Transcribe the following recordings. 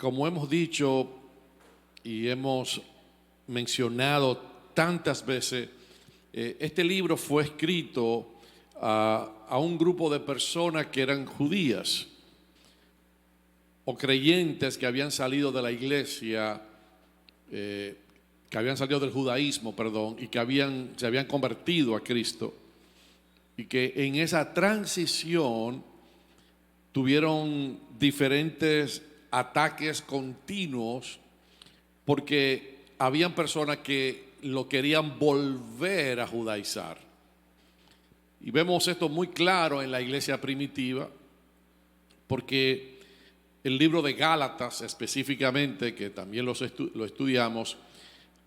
como hemos dicho y hemos mencionado tantas veces, este libro fue escrito a un grupo de personas que eran judías o creyentes que habían salido de la iglesia, que habían salido del judaísmo, perdón, y que se habían convertido a Cristo, y que en esa transición tuvieron diferentes ataques continuos porque habían personas que lo querían volver a judaizar. Y vemos esto muy claro en la iglesia primitiva, porque el libro de Gálatas específicamente, que también lo estudiamos,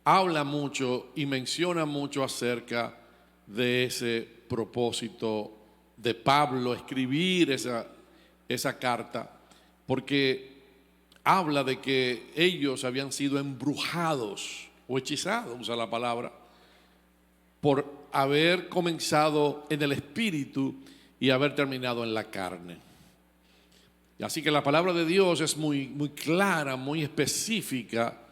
habla mucho y menciona mucho acerca de ese propósito de Pablo escribir esa carta, porque habla de que ellos habían sido embrujados o hechizados, usa la palabra, por haber comenzado en el espíritu y haber terminado en la carne. Y así que la palabra de Dios es muy, muy clara, muy específica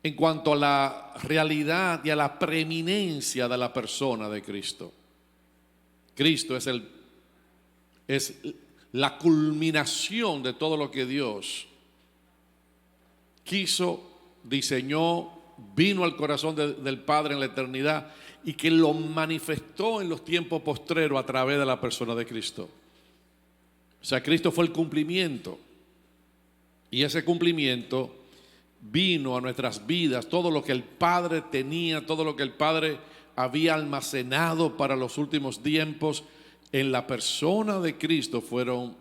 en cuanto a la realidad y a la preeminencia de la persona de Cristo. Cristo es la culminación de todo lo que Dios quiso, diseñó, vino al corazón del Padre en la eternidad y que lo manifestó en los tiempos postreros a través de la persona de Cristo. O sea, Cristo fue el cumplimiento, y ese cumplimiento vino a nuestras vidas. Todo lo que el Padre tenía, todo lo que el Padre había almacenado para los últimos tiempos, en la persona de Cristo fueron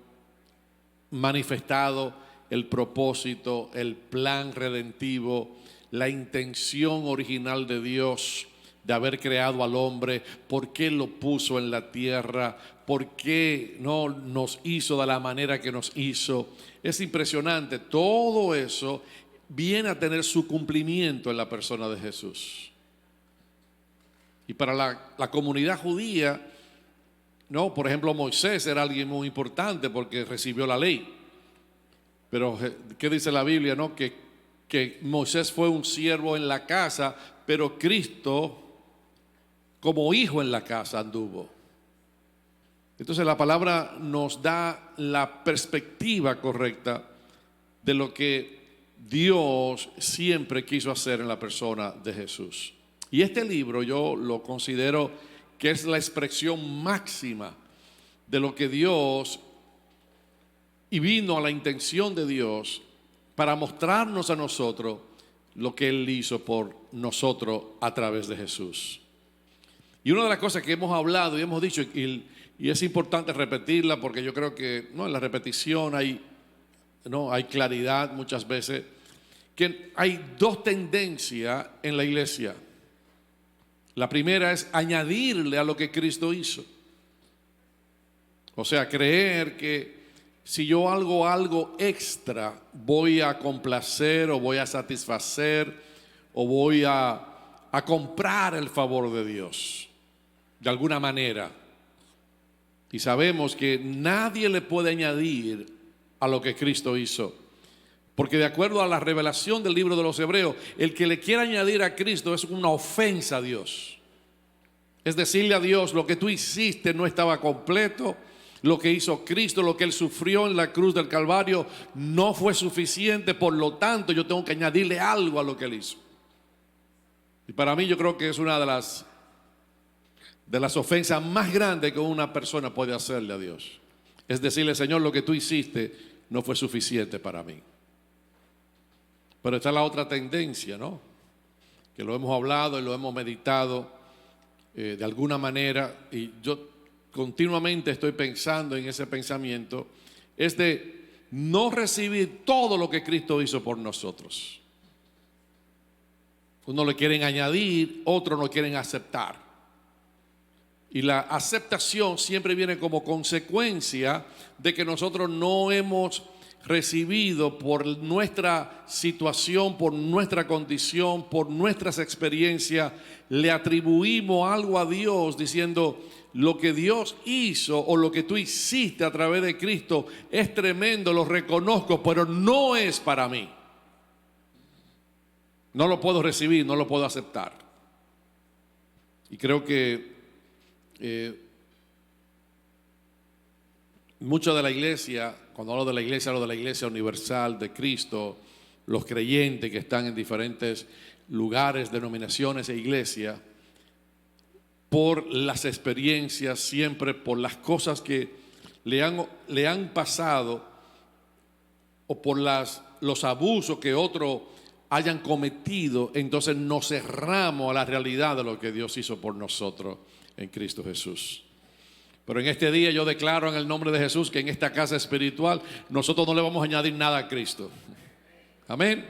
manifestados el propósito, el plan redentivo, la intención original de Dios de haber creado al hombre, por qué lo puso en la tierra, por qué no nos hizo de la manera que nos hizo. Es impresionante, todo eso viene a tener su cumplimiento en la persona de Jesús. Y para la comunidad judía, no, por ejemplo, Moisés era alguien muy importante porque recibió la ley. Pero ¿qué dice la Biblia? No, que Moisés fue un siervo en la casa, pero Cristo como hijo en la casa anduvo. Entonces la palabra nos da la perspectiva correcta de lo que Dios siempre quiso hacer en la persona de Jesús. Y este libro yo lo considero que es la expresión máxima de lo que Dios, y vino a la intención de Dios para mostrarnos a nosotros lo que Él hizo por nosotros a través de Jesús. Y una de las cosas que hemos hablado y hemos dicho, y es importante repetirla porque yo creo que en la repetición hay claridad muchas veces, que hay dos tendencias en la iglesia. La primera es añadirle a lo que Cristo hizo. O sea, creer que si yo hago algo extra, voy a complacer o voy a satisfacer o voy a comprar el favor de Dios, de alguna manera. Y sabemos que nadie le puede añadir a lo que Cristo hizo. Porque de acuerdo a la revelación del libro de los Hebreos, el que le quiera añadir a Cristo es una ofensa a Dios. Es decirle a Dios, lo que tú hiciste no estaba completo. Lo que hizo Cristo, lo que Él sufrió en la cruz del Calvario no fue suficiente, por lo tanto yo tengo que añadirle algo a lo que Él hizo. Y para mí yo creo que es una de las ofensas más grandes que una persona puede hacerle a Dios. Es decirle, Señor, lo que tú hiciste no fue suficiente para mí. Pero está la otra tendencia, ¿no? Que lo hemos hablado y lo hemos meditado de alguna manera, y yo continuamente estoy pensando en ese pensamiento, es de no recibir todo lo que Cristo hizo por nosotros. Uno le quieren añadir, otros no quieren aceptar. Y la aceptación siempre viene como consecuencia de que nosotros no hemos recibido, por nuestra situación, por nuestra condición, por nuestras experiencias, le atribuimos algo a Dios diciendo, lo que Dios hizo o lo que tú hiciste a través de Cristo es tremendo, lo reconozco, pero no es para mí. No lo puedo recibir, no lo puedo aceptar. Y creo que mucho de la iglesia, cuando hablo de la iglesia universal de Cristo, los creyentes que están en diferentes lugares, denominaciones e iglesias, por las experiencias, siempre por las cosas que le han pasado o por los abusos que otros hayan cometido, entonces nos cerramos a la realidad de lo que Dios hizo por nosotros en Cristo Jesús. Pero en este día yo declaro en el nombre de Jesús que en esta casa espiritual nosotros no le vamos a añadir nada a Cristo. Amén.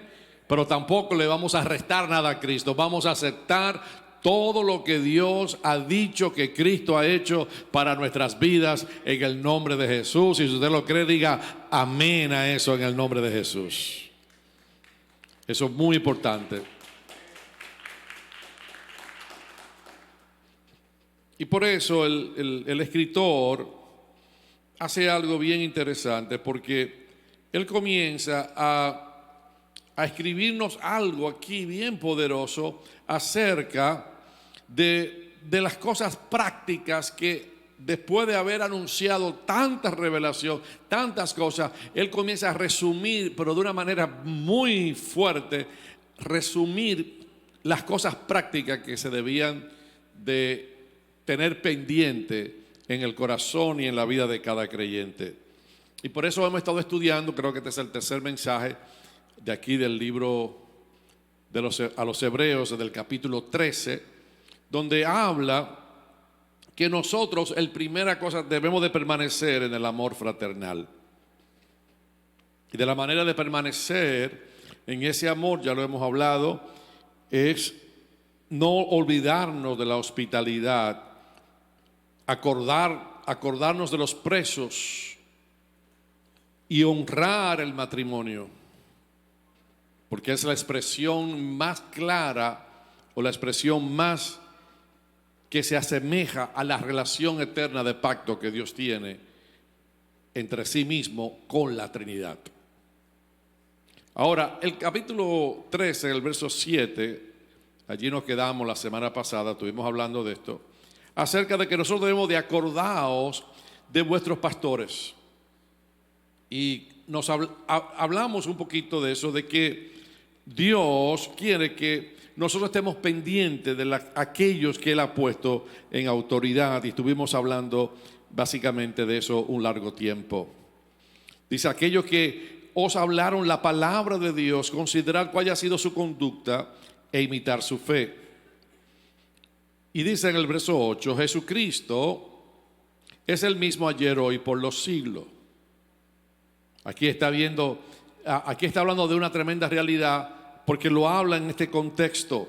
Pero tampoco le vamos a restar nada a Cristo. Vamos a aceptar todo lo que Dios ha dicho que Cristo ha hecho para nuestras vidas en el nombre de Jesús. Y si usted lo cree, diga amén a eso en el nombre de Jesús. Eso es muy importante. Y por eso el escritor hace algo bien interesante, porque él comienza a escribirnos algo aquí bien poderoso acerca de las cosas prácticas que después de haber anunciado tanta revelación, tantas cosas, él comienza a resumir, pero de una manera muy fuerte, resumir las cosas prácticas que se debían de tener pendiente en el corazón y en la vida de cada creyente. Y por eso hemos estado estudiando, creo que este es el tercer mensaje de aquí del libro a los Hebreos, del capítulo 13, donde habla que nosotros, primera cosa, debemos de permanecer en el amor fraternal. Y de la manera de permanecer en ese amor, ya lo hemos hablado, es no olvidarnos de la hospitalidad, acordarnos de los presos y honrar el matrimonio, porque es la expresión más clara o la expresión más que se asemeja a la relación eterna de pacto que Dios tiene entre sí mismo con la Trinidad. Ahora, el capítulo 13, el verso 7, allí nos quedamos la semana pasada, estuvimos hablando de esto, acerca de que nosotros debemos de acordaos de vuestros pastores. Y nos hablamos un poquito de eso, de que Dios quiere que nosotros estemos pendientes de aquellos que Él ha puesto en autoridad, y estuvimos hablando básicamente de eso un largo tiempo. Dice, aquellos que os hablaron la palabra de Dios, considerad cuál haya sido su conducta e imitar su fe. Y dice en el verso 8, Jesucristo es el mismo ayer, hoy, por los siglos. Aquí está hablando de una tremenda realidad, porque lo habla en este contexto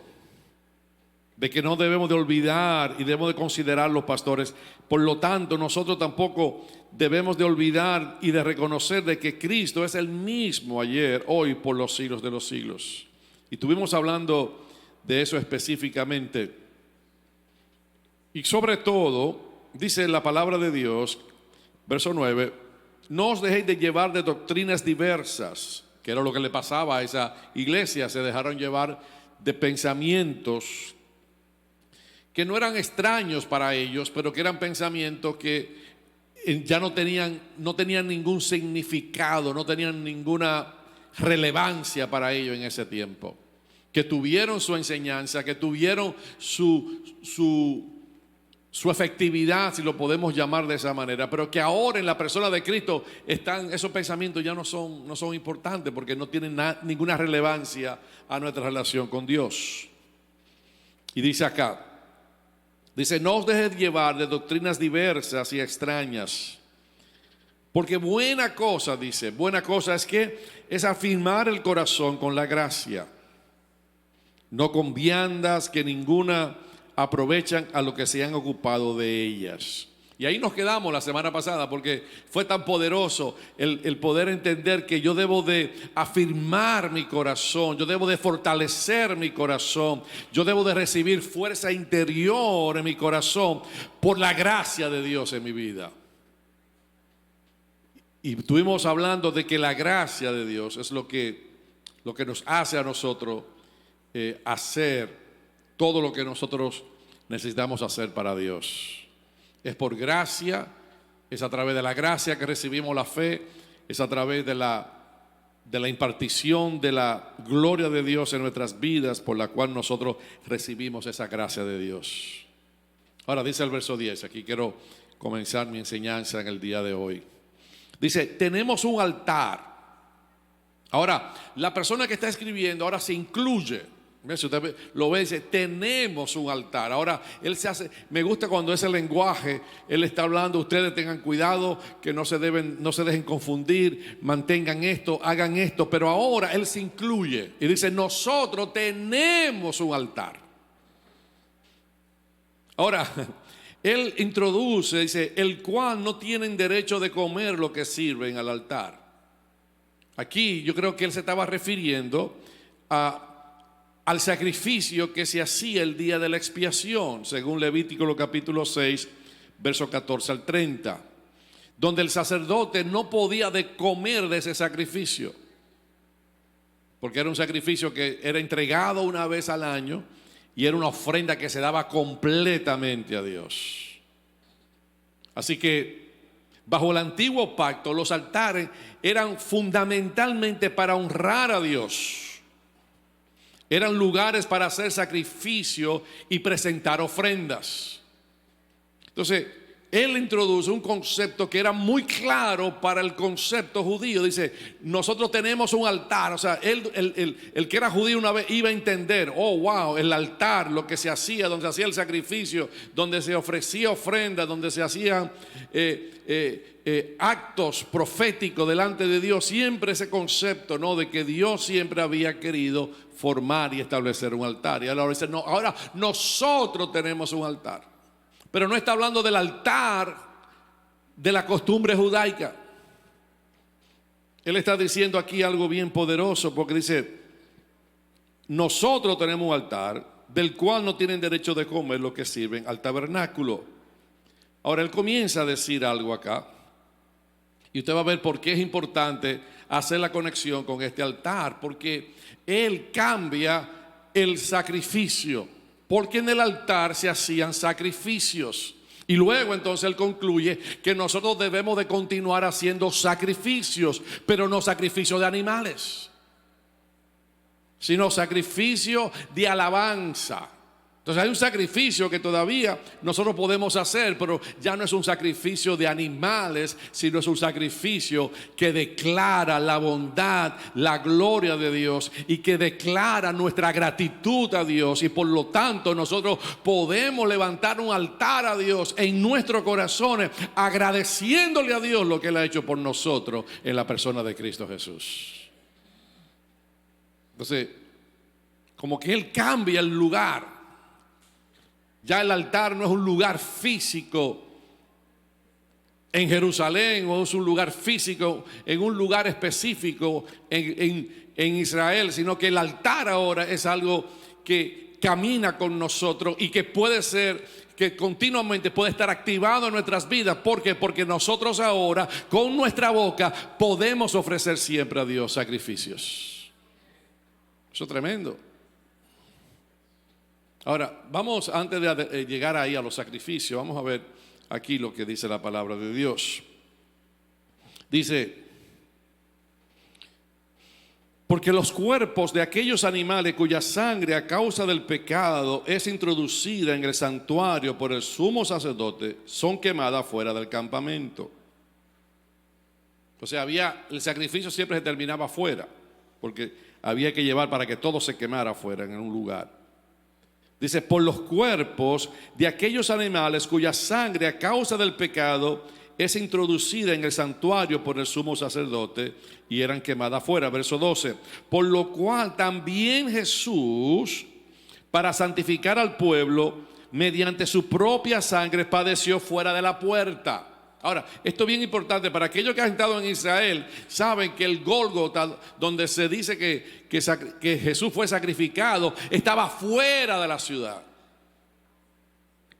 de que no debemos de olvidar y debemos de considerar los pastores. Por lo tanto, nosotros tampoco debemos de olvidar y de reconocer de que Cristo es el mismo ayer, hoy, por los siglos de los siglos. Y estuvimos hablando de eso específicamente. Y sobre todo, dice la palabra de Dios, verso 9, no os dejéis de llevar de doctrinas diversas, que era lo que le pasaba a esa iglesia. Se dejaron llevar de pensamientos que no eran extraños para ellos, pero que eran pensamientos que ya no tenían ningún significado, no tenían ninguna relevancia para ellos en ese tiempo. Que tuvieron su enseñanza, que tuvieron su efectividad, si lo podemos llamar de esa manera, pero que ahora en la persona de Cristo esos pensamientos ya no son importantes, porque no tienen ninguna relevancia a nuestra relación con Dios. Y dice acá, no os dejes llevar de doctrinas diversas y extrañas, porque buena cosa es afirmar el corazón con la gracia, no con viandas que ninguna aprovechan a lo que se han ocupado de ellas. Y ahí nos quedamos la semana pasada porque fue tan poderoso el poder entender que yo debo de afirmar mi corazón, yo debo de fortalecer mi corazón, yo debo de recibir fuerza interior en mi corazón por la gracia de Dios en mi vida. Y estuvimos hablando de que la gracia de Dios es lo que nos hace a nosotros hacer todo lo que nosotros necesitamos hacer para Dios. Es por gracia, es a través de la gracia que recibimos la fe, es a través de la impartición de la gloria de Dios en nuestras vidas, por la cual nosotros recibimos esa gracia de Dios. Ahora dice el verso 10, aquí quiero comenzar mi enseñanza en el día de hoy. Dice, tenemos un altar. Ahora, la persona que está escribiendo ahora se incluye. Si usted lo ve, dice, tenemos un altar. Ahora, él se hace, me gusta cuando ese lenguaje, él está hablando, ustedes tengan cuidado, que no se dejen confundir, mantengan esto, hagan esto. Pero ahora él se incluye y dice, nosotros tenemos un altar. Ahora, él introduce, dice, el cual no tienen derecho de comer lo que sirven al altar. Aquí yo creo que él se estaba refiriendo al sacrificio que se hacía el día de la expiación, según Levítico capítulo 6, versos 14 al 30, donde el sacerdote no podía comer de ese sacrificio, porque era un sacrificio que era entregado una vez al año y era una ofrenda que se daba completamente a Dios. Así que bajo el antiguo pacto, los altares eran fundamentalmente para honrar a Dios. Eran lugares para hacer sacrificio y presentar ofrendas. Entonces, él introduce un concepto que era muy claro para el concepto judío. Dice, nosotros tenemos un altar. O sea, el que era judío una vez iba a entender, oh wow, el altar, lo que se hacía, donde se hacía el sacrificio, donde se ofrecía ofrenda, donde se hacían actos proféticos delante de Dios. Siempre ese concepto, ¿no?, de que Dios siempre había querido formar y establecer un altar. Y ahora dice, no, ahora nosotros tenemos un altar. Pero no está hablando del altar de la costumbre judaica. Él está diciendo aquí algo bien poderoso, porque dice, nosotros tenemos un altar del cual no tienen derecho de comer lo que sirven al tabernáculo. Ahora él comienza a decir algo acá, y usted va a ver por qué es importante hacer la conexión con este altar, porque él cambia el sacrificio. Porque en el altar se hacían sacrificios. Y luego entonces él concluye que nosotros debemos de continuar haciendo sacrificios, pero no sacrificios de animales, sino sacrificio de alabanza. Entonces hay un sacrificio que todavía nosotros podemos hacer, pero ya no es un sacrificio de animales, sino es un sacrificio que declara la bondad, la gloria de Dios y que declara nuestra gratitud a Dios. Y por lo tanto nosotros podemos levantar un altar a Dios en nuestros corazones, agradeciéndole a Dios lo que Él ha hecho por nosotros en la persona de Cristo Jesús. Entonces, como que Él cambia el lugar. Ya el altar no es un lugar físico en Jerusalén, o es un lugar físico en un lugar específico en Israel, sino que el altar ahora es algo que camina con nosotros y que puede ser, que continuamente puede estar activado en nuestras vidas. ¿Por qué? Porque nosotros ahora con nuestra boca podemos ofrecer siempre a Dios sacrificios. Eso es tremendo. Ahora, vamos, antes de llegar ahí a los sacrificios, vamos a ver aquí lo que dice la palabra de Dios. Dice, porque los cuerpos de aquellos animales cuya sangre a causa del pecado es introducida en el santuario por el sumo sacerdote, son quemadas fuera del campamento. O sea, el sacrificio siempre se terminaba afuera, porque había que llevar para que todo se quemara afuera en un lugar. Dice, por los cuerpos de aquellos animales cuya sangre a causa del pecado es introducida en el santuario por el sumo sacerdote y eran quemadas fuera. Verso 12, por lo cual también Jesús, para santificar al pueblo, mediante su propia sangre padeció fuera de la puerta. Ahora, esto es bien importante para aquellos que han estado en Israel, saben que el Gólgota, donde se dice que Jesús fue sacrificado, estaba fuera de la ciudad.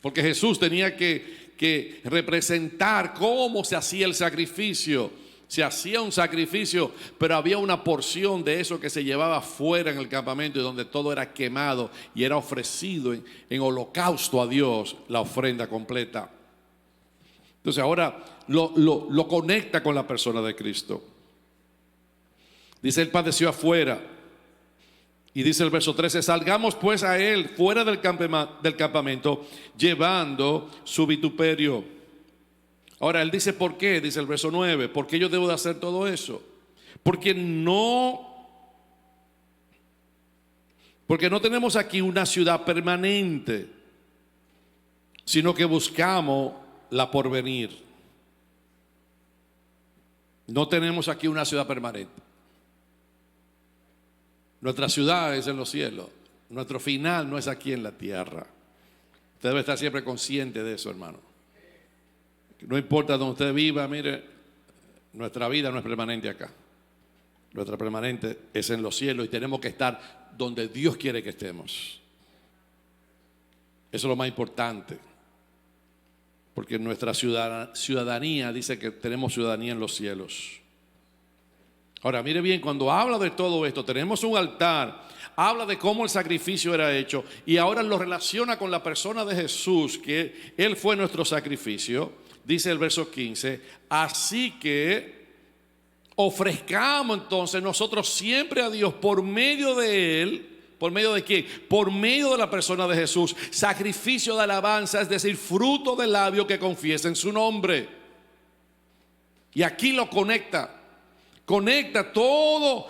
Porque Jesús tenía que representar cómo se hacía el sacrificio. Se hacía un sacrificio, pero había una porción de eso que se llevaba fuera en el campamento y donde todo era quemado y era ofrecido en holocausto a Dios, la ofrenda completa. Entonces ahora lo conecta con la persona de Cristo. Dice, Él padeció afuera. Y dice el verso 13, salgamos pues a Él fuera del campamento, llevando su vituperio. Ahora Él dice, ¿por qué? Dice el verso 9, ¿por qué yo debo de hacer todo eso? Porque no tenemos aquí una ciudad permanente, sino que buscamos la porvenir. No tenemos aquí una ciudad permanente. Nuestra ciudad es en los cielos. Nuestro final no es aquí en la tierra. Usted debe estar siempre consciente de eso, hermano. No importa donde usted viva, mire, nuestra vida no es permanente acá. Nuestra permanente es en los cielos y tenemos que estar donde Dios quiere que estemos. Eso es lo más importante. Porque nuestra ciudadanía dice que tenemos ciudadanía en los cielos. Ahora, mire bien, cuando habla de todo esto, tenemos un altar, habla de cómo el sacrificio era hecho y ahora lo relaciona con la persona de Jesús, que Él fue nuestro sacrificio. Dice el verso 15, así que ofrezcamos entonces nosotros siempre a Dios por medio de Él. ¿Por medio de quién? Por medio de la persona de Jesús. Sacrificio de alabanza, es decir, fruto del labio que confiesen su nombre. Y aquí lo conecta. Conecta todo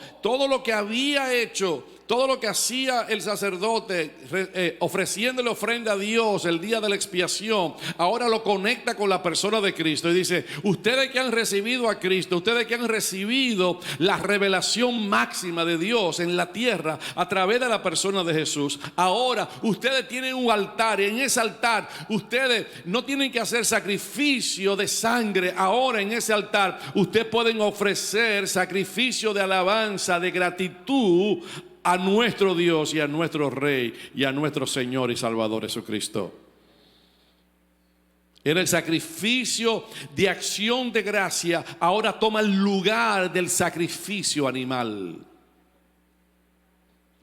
lo que había hecho, todo lo que hacía el sacerdote ofreciéndole ofrenda a Dios el día de la expiación. Ahora lo conecta con la persona de Cristo y dice, ustedes que han recibido a Cristo, ustedes que han recibido la revelación máxima de Dios en la tierra a través de la persona de Jesús, ahora ustedes tienen un altar y en ese altar ustedes no tienen que hacer sacrificio de sangre. Ahora en ese altar ustedes pueden ofrecer sacrificio de alabanza, de gratitud a nuestro Dios y a nuestro Rey y a nuestro Señor y Salvador Jesucristo. Era el sacrificio de acción de gracia, ahora toma el lugar del sacrificio animal.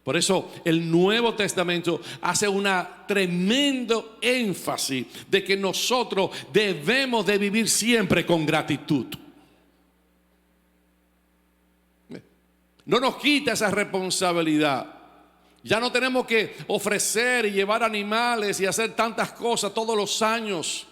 Por eso el Nuevo Testamento hace una tremendo énfasis de que nosotros debemos de vivir siempre con gratitud. No nos quita esa responsabilidad. Ya no tenemos que ofrecer y llevar animales y hacer tantas cosas todos los años.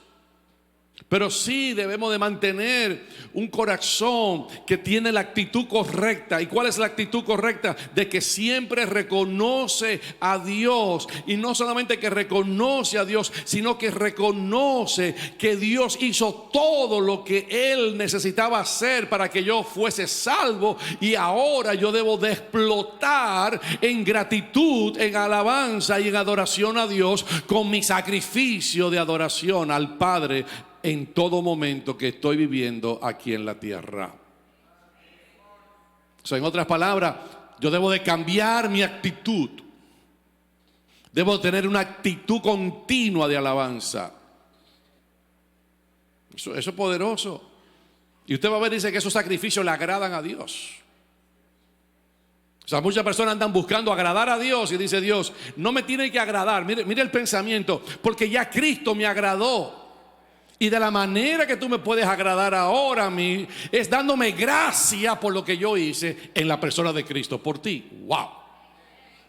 Pero sí debemos de mantener un corazón que tiene la actitud correcta. ¿Y cuál es la actitud correcta? De que siempre reconoce a Dios. Y no solamente que reconoce a Dios, sino que reconoce que Dios hizo todo lo que Él necesitaba hacer para que yo fuese salvo. Y ahora yo debo de explotar en gratitud, en alabanza y en adoración a Dios con mi sacrificio de adoración al Padre en todo momento que estoy viviendo aquí en la tierra. O sea, en otras palabras, yo debo de cambiar mi actitud. Debo tener una actitud continua de alabanza. Eso es poderoso. Y usted va a ver, dice que esos sacrificios le agradan a Dios. O sea, muchas personas andan buscando agradar a Dios y dice Dios, no me tiene que agradar. Mire el pensamiento, porque ya Cristo me agradó. Y de la manera que tú me puedes agradar ahora a mí es dándome gracia por lo que yo hice en la persona de Cristo por ti. ¡Wow!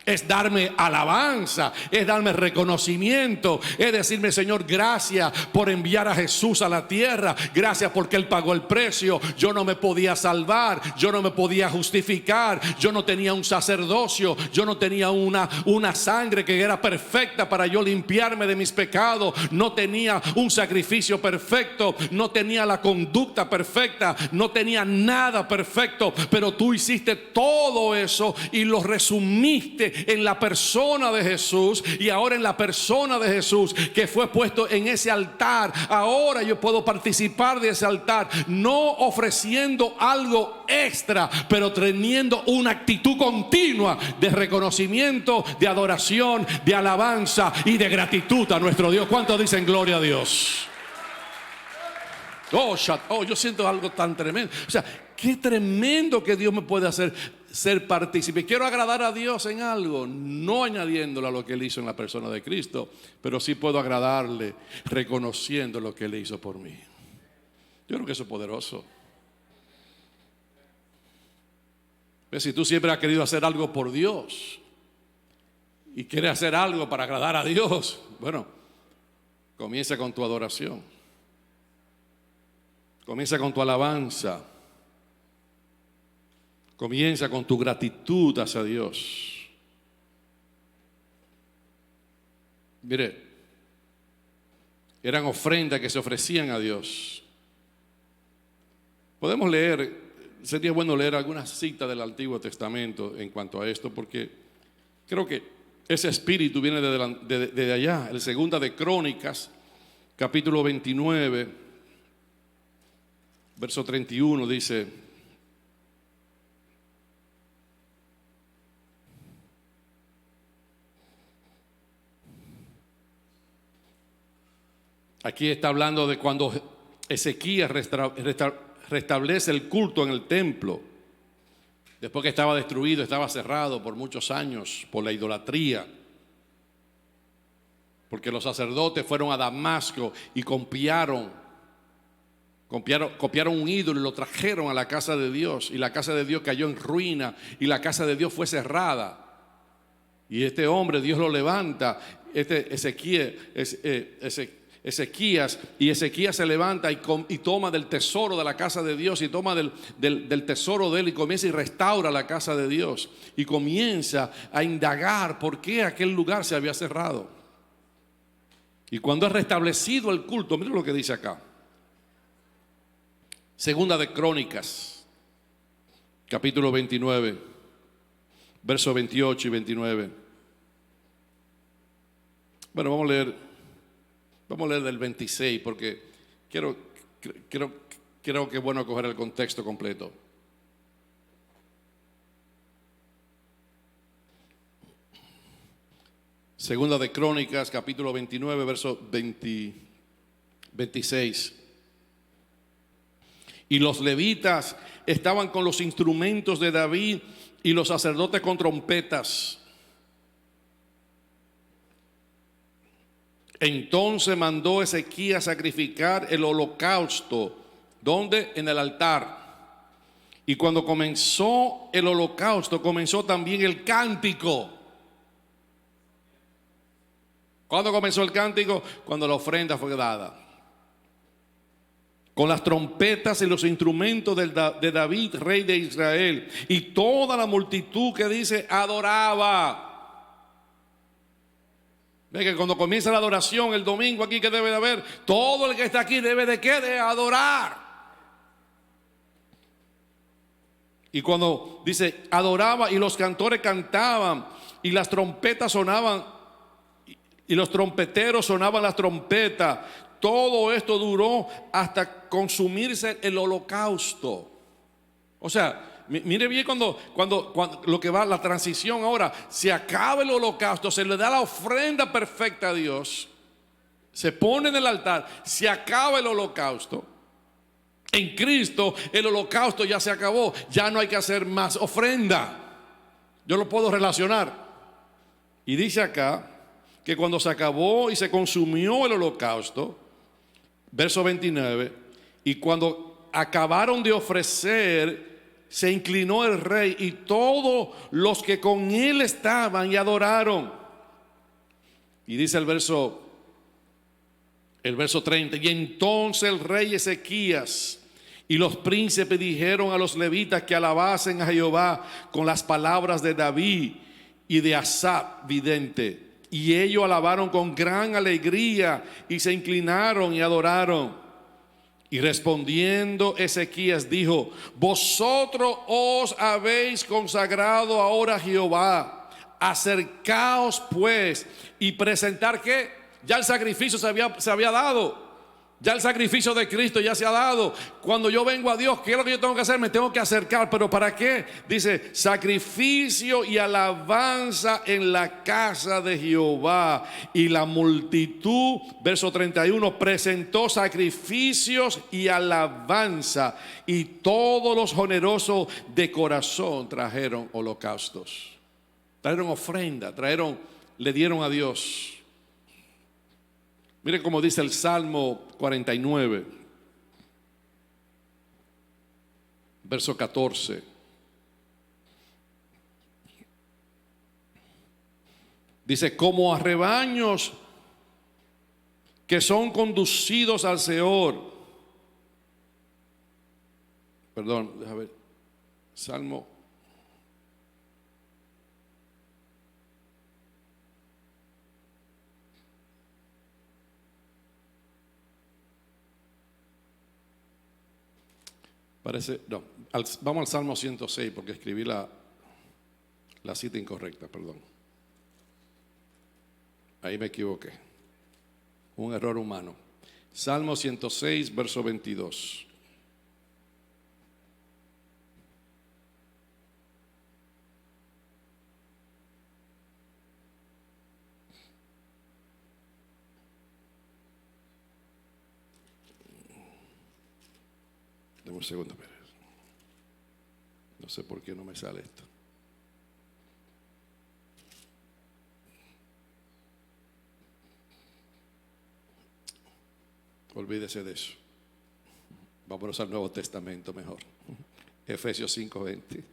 Es darme alabanza, es darme reconocimiento, es decirme, Señor, gracias por enviar a Jesús a la tierra, gracias porque Él pagó el precio. Yo no me podía salvar, yo no me podía justificar, yo no tenía un sacerdocio, yo no tenía una sangre que era perfecta para yo limpiarme de mis pecados, no tenía un sacrificio perfecto, no tenía la conducta perfecta, no tenía nada perfecto, pero tú hiciste todo eso y lo resumiste que en la persona de Jesús, y ahora en la persona de Jesús que fue puesto en ese altar, ahora yo puedo participar de ese altar, no ofreciendo algo extra, pero teniendo una actitud continua de reconocimiento, de adoración, de alabanza y de gratitud a nuestro Dios. ¿Cuántos dicen gloria a Dios? Yo siento algo tan tremendo. O sea, qué tremendo que Dios me puede hacer ser partícipe. Quiero agradar a Dios en algo, no añadiéndole a lo que Él hizo en la persona de Cristo, pero sí puedo agradarle reconociendo lo que Él hizo por mí. Yo creo que eso es poderoso. ¿Ves? Si tú siempre has querido hacer algo por Dios y quieres hacer algo para agradar a Dios, bueno, comienza con tu adoración. Comienza con tu alabanza. Comienza con tu gratitud hacia Dios. Mire, eran ofrendas que se ofrecían a Dios. Podemos leer, sería bueno leer algunas citas del Antiguo Testamento en cuanto a esto, porque creo que ese espíritu viene de allá. El Segunda de Crónicas, capítulo 29. Verso 31 dice: aquí está hablando de cuando Ezequías restablece el culto en el templo, después que estaba destruido, estaba cerrado por muchos años por la idolatría, porque los sacerdotes fueron a Damasco y copiaron un ídolo y lo trajeron a la casa de Dios, y la casa de Dios cayó en ruina y la casa de Dios fue cerrada. Y este hombre Dios lo levanta, Ezequías se levanta y toma del tesoro de la casa de Dios, y toma del tesoro de él, y comienza y restaura la casa de Dios, y comienza a indagar por qué aquel lugar se había cerrado. Y cuando es restablecido el culto, miren lo que dice acá. Segunda de Crónicas, capítulo 29, versos 28 y 29. Bueno, vamos a leer del 26, porque creo que es bueno coger el contexto completo. Segunda de Crónicas, capítulo 29, verso 26. Y los levitas estaban con los instrumentos de David, y los sacerdotes con trompetas. Entonces mandó Ezequías sacrificar el holocausto. ¿Dónde? En el altar. Y cuando comenzó el holocausto, comenzó también el cántico. ¿Cuándo comenzó el cántico? Cuando la ofrenda fue dada. Con las trompetas y los instrumentos de David, rey de Israel. Y toda la multitud, que dice, adoraba. Ve que cuando comienza la adoración el domingo aquí, ¿qué debe de haber? Todo el que está aquí debe de ¿qué? De adorar. Y cuando dice adoraba, y los cantores cantaban, y las trompetas sonaban, y los trompeteros sonaban las trompetas. Todo esto duró hasta consumirse el holocausto. O sea, mire bien cuando lo que va la transición ahora, se acaba el holocausto, se le da la ofrenda perfecta a Dios, se pone en el altar, se acaba el holocausto. En Cristo el holocausto ya se acabó, ya no hay que hacer más ofrenda. Yo lo puedo relacionar. Y dice acá que cuando se acabó y se consumió el holocausto, verso 29, y cuando acabaron de ofrecer, se inclinó el rey y todos los que con él estaban, y adoraron. Y dice el verso 30, y entonces el rey Ezequías y los príncipes dijeron a los levitas que alabasen a Jehová con las palabras de David y de Asaf vidente. Y ellos alabaron con gran alegría y se inclinaron y adoraron. Y respondiendo Ezequías dijo: vosotros os habéis consagrado ahora a Jehová, Acercaos pues y presentar, ¿qué? Ya el sacrificio se había dado. Ya el sacrificio de Cristo ya se ha dado. Cuando yo vengo a Dios, ¿qué es lo que yo tengo que hacer? Me tengo que acercar. ¿Pero para qué? Dice, sacrificio y alabanza en la casa de Jehová. Y la multitud, verso 31, presentó sacrificios y alabanza. Y todos los generosos de corazón trajeron holocaustos. Trajeron ofrenda, le dieron a Dios. Miren cómo dice el Salmo 49, verso 14. Dice, como a rebaños que son conducidos al Seol. Perdón, déjame ver. Salmo. Vamos al Salmo 106 porque escribí la cita incorrecta, perdón. Ahí me equivoqué. Un error humano. Salmo 106, verso 22. Dame un segundo, Pérez. No sé por qué no me sale esto. Olvídese de eso. Vamos al Nuevo Testamento mejor. Efesios 5:20.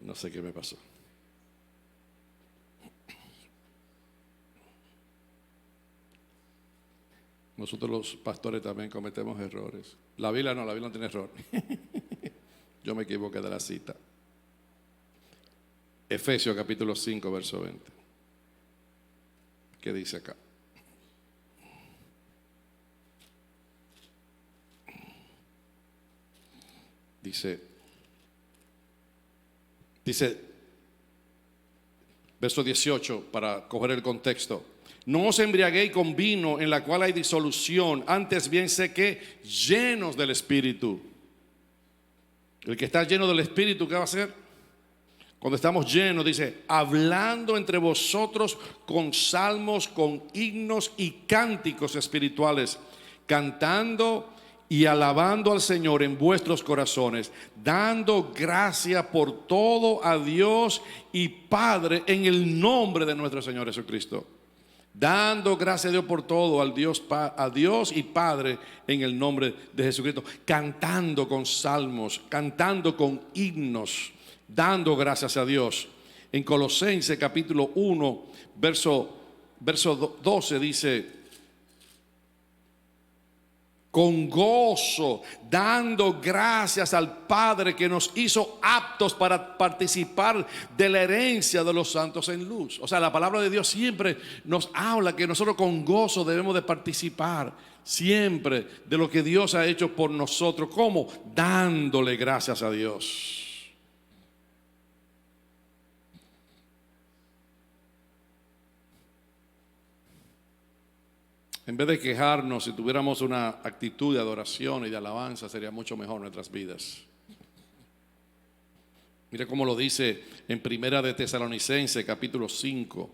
No sé qué me pasó. Nosotros los pastores también cometemos errores. La Biblia no tiene error. Yo me equivoqué de la cita. Efesios capítulo 5, verso 20. ¿Qué dice acá? Dice, verso 18, para coger el contexto. No os embriaguéis con vino en la cual hay disolución, antes bien sé que llenos del Espíritu. El que está lleno del Espíritu, ¿qué va a hacer? Cuando estamos llenos, dice, hablando entre vosotros con salmos, con himnos y cánticos espirituales, cantando y alabando al Señor en vuestros corazones, dando gracia por todo a Dios y Padre en el nombre de nuestro Señor Jesucristo. Dando gracias a Dios por todo, a Dios y Padre en el nombre de Jesucristo. Cantando con salmos, cantando con himnos, dando gracias a Dios. En Colosenses capítulo 1, verso 12 dice, con gozo, dando gracias al Padre que nos hizo aptos para participar de la herencia de los santos en luz. O sea, la palabra de Dios siempre nos habla que nosotros con gozo debemos de participar siempre de lo que Dios ha hecho por nosotros. ¿Cómo? Dándole gracias a Dios. En vez de quejarnos, si tuviéramos una actitud de adoración y de alabanza, sería mucho mejor nuestras vidas. Mire cómo lo dice en Primera de Tesalonicenses, capítulo 5,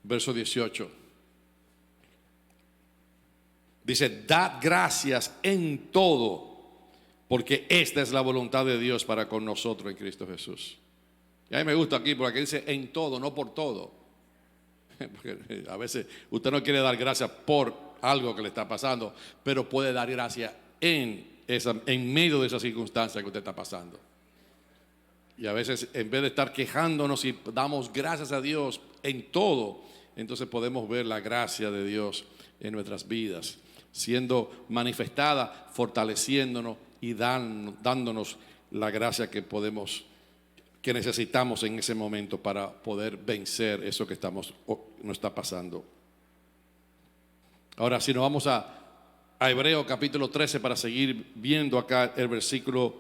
verso 18. Dice, dad gracias en todo, porque esta es la voluntad de Dios para con nosotros en Cristo Jesús. Y a mí me gusta aquí, porque aquí dice en todo, no por todo. Porque a veces usted no quiere dar gracias por algo que le está pasando, pero puede dar gracias en medio de esa circunstancia que usted está pasando. Y a veces, en vez de estar quejándonos, y damos gracias a Dios en todo, entonces podemos ver la gracia de Dios en nuestras vidas, siendo manifestada, fortaleciéndonos y dándonos la gracia que necesitamos en ese momento para poder vencer eso que nos está pasando. Ahora, si nos vamos a Hebreos capítulo 13 para seguir viendo acá el versículo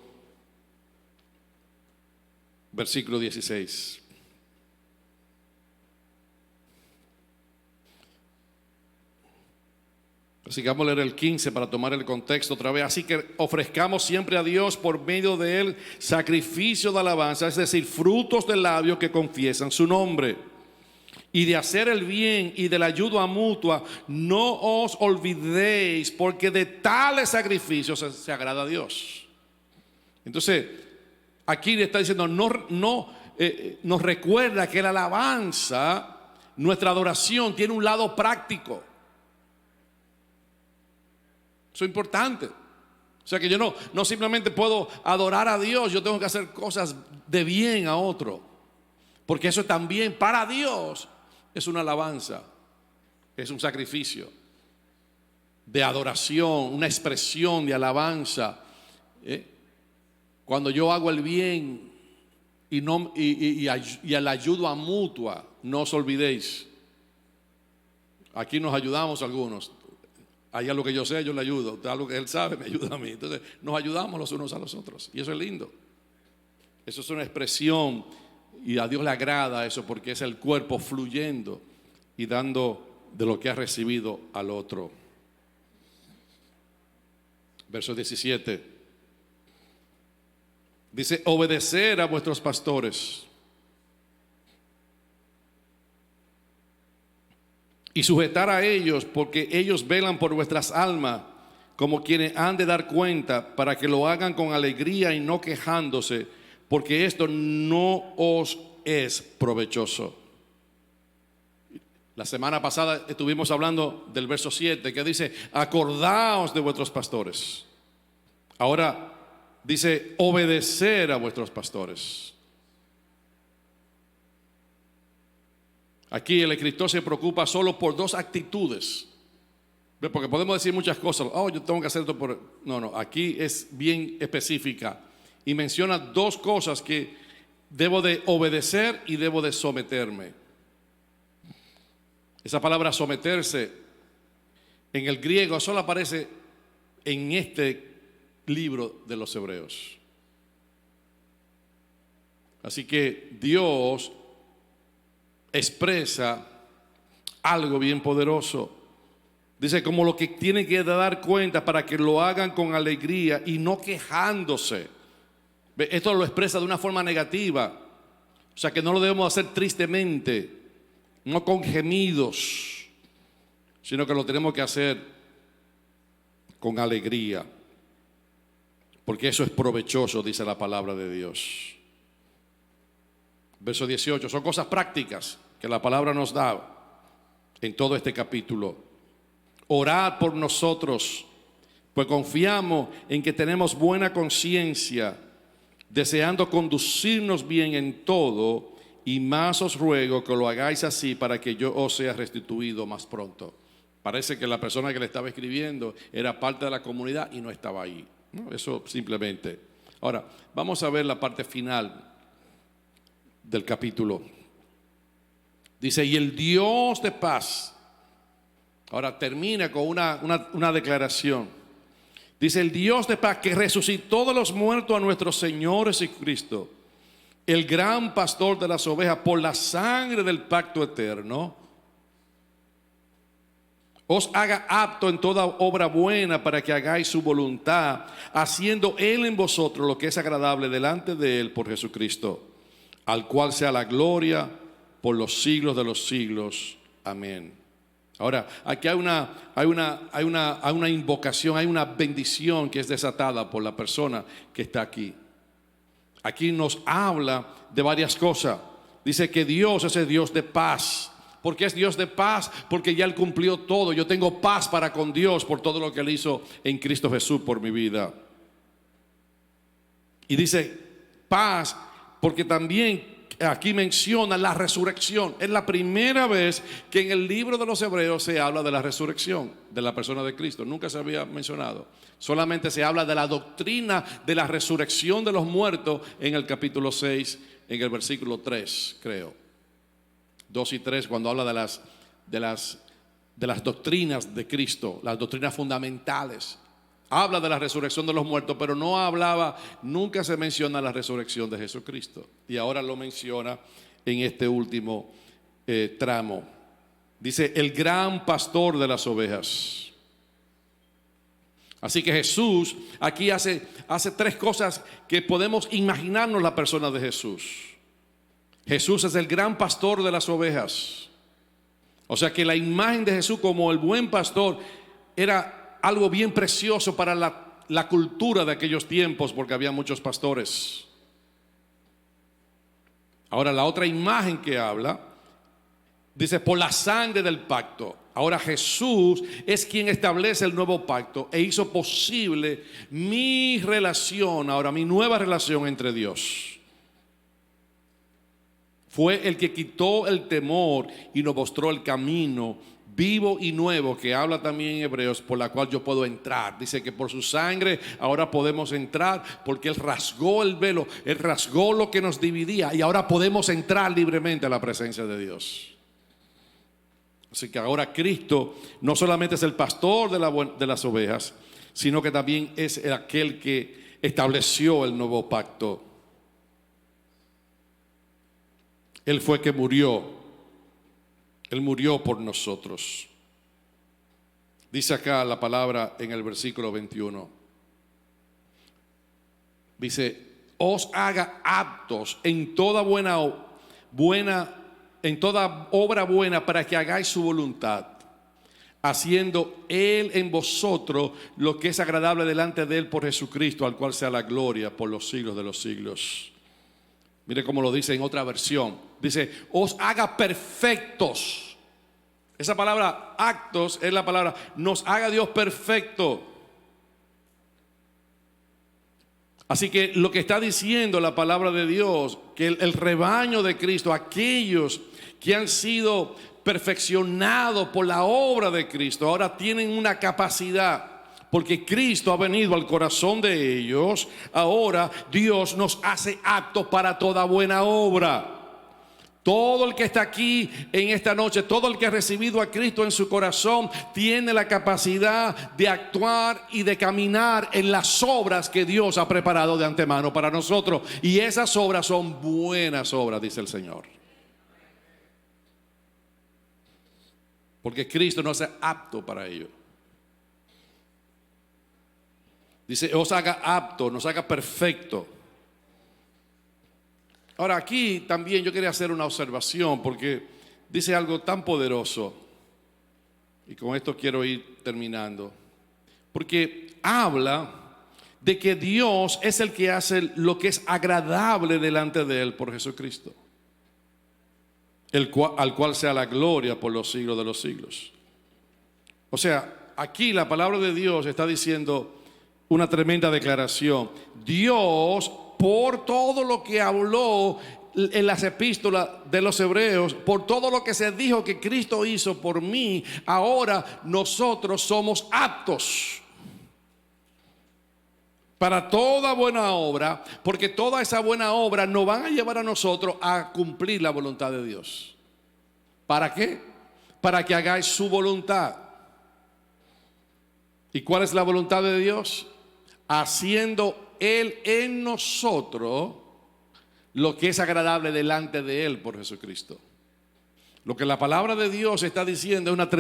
versículo 16. Así que vamos a leer el 15 para tomar el contexto otra vez. Así que ofrezcamos siempre a Dios por medio de él sacrificio de alabanza, es decir, frutos del labio que confiesan su nombre. Y de hacer el bien y de la ayuda mutua, no os olvidéis, porque de tales sacrificios se agrada a Dios. Entonces, aquí le está diciendo, nos recuerda que la alabanza, nuestra adoración, tiene un lado práctico. Eso es importante. O sea que yo no simplemente puedo adorar a Dios, yo tengo que hacer cosas de bien a otro. Porque eso también para Dios es una alabanza, es un sacrificio de adoración, una expresión de alabanza. Cuando yo hago el bien y a la ayuda mutua, no os olvidéis. Aquí nos ayudamos algunos. Allá lo que yo sé, yo le ayudo. Lo que él sabe, me ayuda a mí. Entonces, nos ayudamos los unos a los otros. Y eso es lindo. Eso es una expresión. Y a Dios le agrada eso porque es el cuerpo fluyendo y dando de lo que ha recibido al otro. Verso 17. Dice, obedecer a vuestros pastores y sujetar a ellos, porque ellos velan por vuestras almas, como quienes han de dar cuenta, para que lo hagan con alegría y no quejándose, porque esto no os es provechoso. La semana pasada estuvimos hablando del verso 7, que dice, acordaos de vuestros pastores. Ahora dice, obedecer a vuestros pastores. Aquí el escritor se preocupa solo por dos actitudes. Porque podemos decir muchas cosas. Yo tengo que hacer esto por... No, aquí es bien específica. Y menciona dos cosas que debo de obedecer y debo de someterme. Esa palabra someterse en el griego solo aparece en este libro de los Hebreos. Así que Dios expresa algo bien poderoso. Dice, como lo que tienen que dar cuenta para que lo hagan con alegría y no quejándose. Esto lo expresa de una forma negativa. O sea que no lo debemos hacer tristemente, no con gemidos, sino que lo tenemos que hacer con alegría. Porque eso es provechoso, dice la palabra de Dios. Verso 18, son cosas prácticas que la palabra nos da en todo este capítulo. Orad por nosotros, pues confiamos en que tenemos buena conciencia, deseando conducirnos bien en todo, y más os ruego que lo hagáis así para que yo os sea restituido más pronto. Parece que la persona que le estaba escribiendo era parte de la comunidad y no estaba ahí. No, eso simplemente. Ahora, vamos a ver la parte final del capítulo. Dice, y el Dios de paz. Ahora termina con una declaración. Dice, el Dios de paz que resucitó de los muertos a nuestro Señor Jesucristo, el gran pastor de las ovejas, por la sangre del pacto eterno, os haga apto en toda obra buena para que hagáis su voluntad, haciendo Él en vosotros lo que es agradable delante de Él por Jesucristo, al cual sea la gloria por los siglos de los siglos. Amén. Ahora, aquí hay una invocación, hay una bendición que es desatada por la persona que está aquí. Aquí nos habla de varias cosas. Dice que Dios es el Dios de paz. ¿Por qué es Dios de paz? Porque ya Él cumplió todo. Yo tengo paz para con Dios por todo lo que Él hizo en Cristo Jesús por mi vida. Y dice paz porque también aquí menciona la resurrección. Es la primera vez que en el libro de los Hebreos se habla de la resurrección de la persona de Cristo. Nunca se había mencionado. Solamente se habla de la doctrina de la resurrección de los muertos en el capítulo 6, en el versículo 3, creo. 2 y 3, cuando habla de las doctrinas de Cristo, las doctrinas fundamentales. Habla de la resurrección de los muertos, pero nunca se menciona la resurrección de Jesucristo. Y ahora lo menciona en este último tramo. Dice, el gran pastor de las ovejas. Así que Jesús aquí hace tres cosas que podemos imaginarnos la persona de Jesús. Jesús es el gran pastor de las ovejas. O sea que la imagen de Jesús como el buen pastor era algo bien precioso para la cultura de aquellos tiempos, porque había muchos pastores. Ahora la otra imagen que habla, dice, por la sangre del pacto. Ahora Jesús es quien establece el nuevo pacto e hizo posible mi nueva relación entre Dios. Fue el que quitó el temor y nos mostró el camino vivo y nuevo, que habla también en Hebreos, por la cual yo puedo entrar. Dice que por su sangre ahora podemos entrar, porque Él rasgó el velo, Él rasgó lo que nos dividía, y ahora podemos entrar libremente a la presencia de Dios. Así que ahora Cristo no solamente es el pastor de las ovejas, sino que también es aquel que estableció el nuevo pacto. Él fue que murió. Él murió por nosotros. Dice acá la palabra en el versículo 21. Dice, os haga aptos en toda en toda obra buena, para que hagáis su voluntad, haciendo Él en vosotros lo que es agradable delante de Él por Jesucristo, al cual sea la gloria por los siglos de los siglos. Mire cómo lo dice en otra versión. Dice, os haga perfectos. Esa palabra actos es la palabra, nos haga Dios perfecto. Así que lo que está diciendo la palabra de Dios, que el rebaño de Cristo, aquellos que han sido perfeccionados por la obra de Cristo, ahora tienen una capacidad. Porque Cristo ha venido al corazón de ellos. Ahora Dios nos hace aptos para toda buena obra. Todo el que está aquí en esta noche, todo el que ha recibido a Cristo en su corazón, tiene la capacidad de actuar y de caminar en las obras que Dios ha preparado de antemano para nosotros. Y esas obras son buenas obras, dice el Señor. Porque Cristo nos hace apto para ello. Dice, os haga apto, nos haga perfecto. Ahora aquí también yo quería hacer una observación, porque dice algo tan poderoso. Y con esto quiero ir terminando. Porque habla de que Dios es el que hace lo que es agradable delante de Él por Jesucristo, al cual sea la gloria por los siglos de los siglos. O sea, aquí la palabra de Dios está diciendo una tremenda declaración. Dios, por todo lo que habló en las epístolas de los hebreos, por todo lo que se dijo que Cristo hizo por mí, ahora nosotros somos aptos para toda buena obra, porque toda esa buena obra nos van a llevar a nosotros a cumplir la voluntad de Dios. ¿Para qué? Para que hagáis su voluntad. ¿Y cuál es la voluntad de Dios? Haciendo Él en nosotros lo que es agradable delante de Él por Jesucristo. Lo que la palabra de Dios está diciendo es una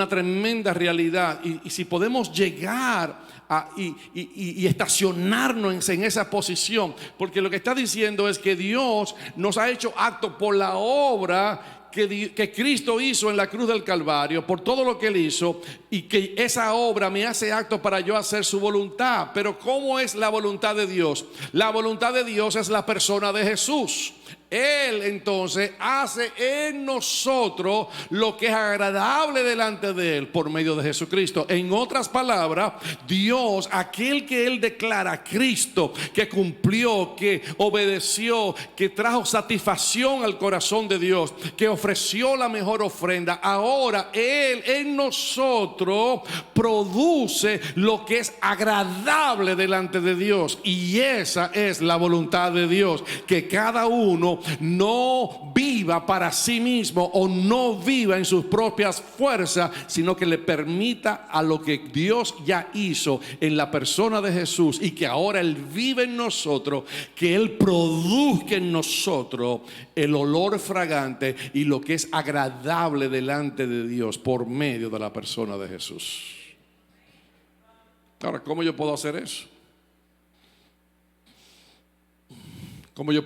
tremenda realidad. Y si podemos llegar y estacionarnos en esa posición, porque lo que está diciendo es que Dios nos ha hecho acto por la obra que Cristo hizo en la cruz del Calvario, por todo lo que Él hizo, y que esa obra me hace acto para yo hacer su voluntad. Pero ¿cómo es la voluntad de Dios? La voluntad de Dios es la persona de Jesús. Él entonces hace en nosotros lo que es agradable delante de Él por medio de Jesucristo. En otras palabras, Dios, aquel que Él declara, Cristo, que cumplió, que obedeció, que trajo satisfacción al corazón de Dios, que ofreció la mejor ofrenda, ahora Él en nosotros produce lo que es agradable delante de Dios. Y esa es la voluntad de Dios, que cada uno no viva viva para sí mismo o no viva en sus propias fuerzas, sino que le permita a lo que Dios ya hizo en la persona de Jesús y que ahora Él vive en nosotros, que Él produzca en nosotros el olor fragante y lo que es agradable delante de Dios por medio de la persona de Jesús. Ahora, ¿cómo yo puedo hacer eso? ¿Cómo yo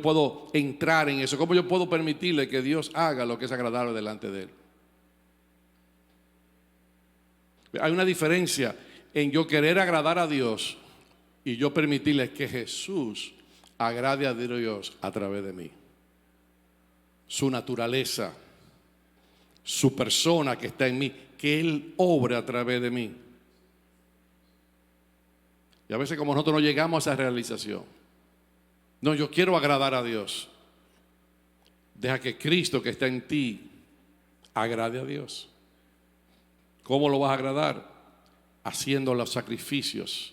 puedo entrar en eso? ¿Cómo yo puedo permitirle que Dios haga lo que es agradable delante de Él? Hay una diferencia en yo querer agradar a Dios y yo permitirle que Jesús agrade a Dios a través de mí. Su naturaleza, su persona que está en mí, que Él obre a través de mí. Y a veces como nosotros no llegamos a esa realización. No, yo quiero agradar a Dios. Deja que Cristo que está en ti agrade a Dios. ¿Cómo lo vas a agradar? Haciendo los sacrificios